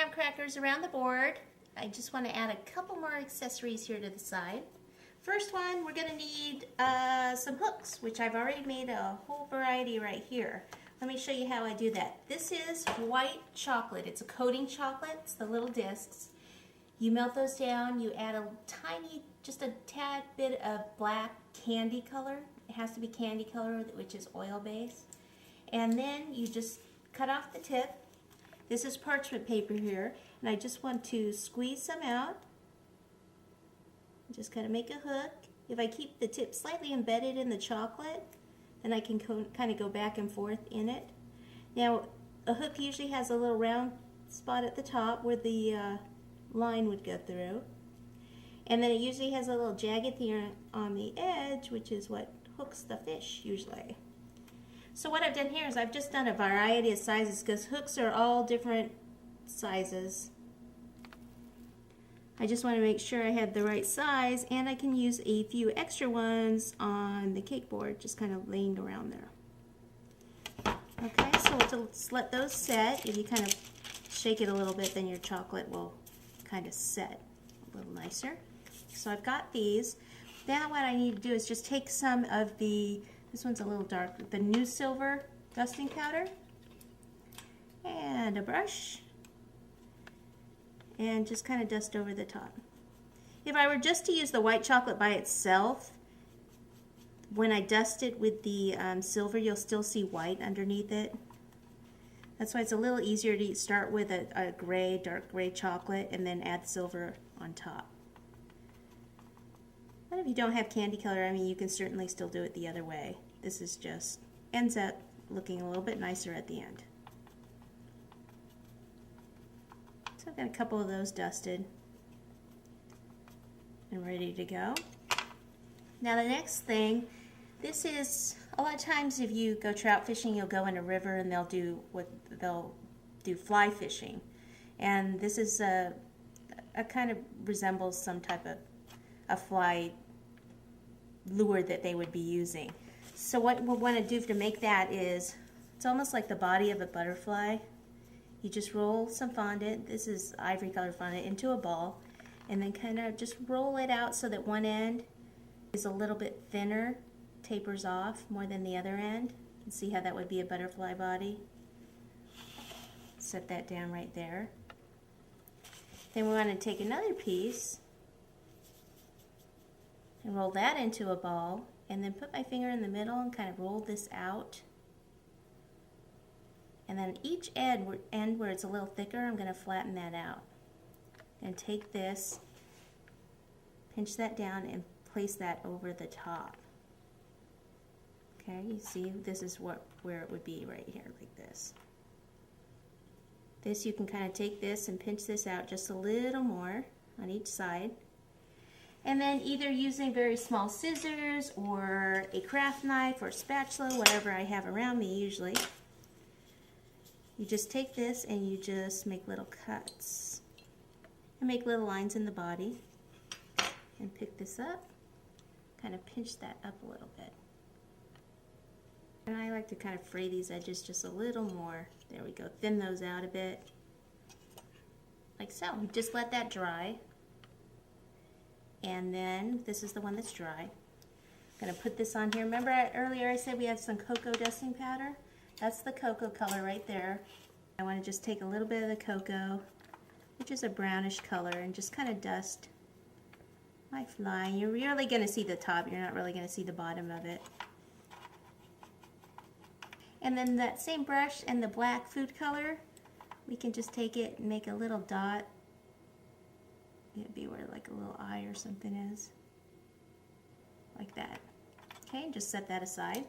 graham crackers around the board. I just want to add a couple more accessories here to the side. First one, we're going to need some hooks, which I've already made a whole variety right here. Let me show you how I do that. This is white chocolate. It's a coating chocolate. It's the little discs. You melt those down. You add a tiny, just a tad bit of black candy color. It has to be candy color, which is oil-based. And then you just cut off the tip. This is parchment paper here, and I just want to squeeze some out. Just kind of make a hook. If I keep the tip slightly embedded in the chocolate, then I can kind of go back and forth in it. Now, a hook usually has a little round spot at the top where the line would go through. And then it usually has a little jagged here on the edge, which is what hooks the fish usually. So what I've done here is I've just done a variety of sizes because hooks are all different sizes. I just want to make sure I have the right size, and I can use a few extra ones on the cake board, just kind of laying around there. Okay, so we'll just let those set. If you kind of shake it a little bit, then your chocolate will kind of set a little nicer. So I've got these. Now what I need to do is just take some of this one's a little dark, the new silver dusting powder, and a brush, and just kind of dust over the top. If I were just to use the white chocolate by itself, when I dust it with the silver, you'll still see white underneath it. That's why it's a little easier to start with a gray, dark gray chocolate and then add silver on top. But if you don't have candy color, I mean, you can certainly still do it the other way. This is just ends up looking a little bit nicer at the end. So I've got a couple of those dusted and ready to go. Now the next thing, this is, a lot of times if you go trout fishing, you'll go in a river and they'll do fly fishing. And this is a kind of resembles some type of a fly lure that they would be using. So what we'll want to do to make that is, it's almost like the body of a butterfly. You just roll some fondant, this is ivory color fondant, into a ball, and then kind of just roll it out so that one end is a little bit thinner, tapers off more than the other end. And see how that would be a butterfly body? Set that down right there. Then we want to take another piece and roll that into a ball, and then put my finger in the middle and kind of roll this out. And then each end where it's a little thicker, I'm going to flatten that out. And take this, pinch that down, and place that over the top. Okay, you see, this is where it would be right here, like this. This, you can kind of take this and pinch this out just a little more on each side. And then either using very small scissors or a craft knife or spatula, whatever I have around me usually, you just take this and you just make little cuts and make little lines in the body, and pick this up, kind of pinch that up a little bit. And I like to kind of fray these edges just a little more. There we go, thin those out a bit, like so. Just let that dry. And then this is the one that's dry. I'm going to put this on here. Remember earlier I said we had some cocoa dusting powder? That's the cocoa color right there. I want to just take a little bit of the cocoa, which is a brownish color, and just kind of dust my fly. You're really going to see the top. You're not really going to see the bottom of it. And then that same brush and the black food color, we can just take it and make a little dot. It'd be where like a little eye or something is. Like that. Okay, just set that aside.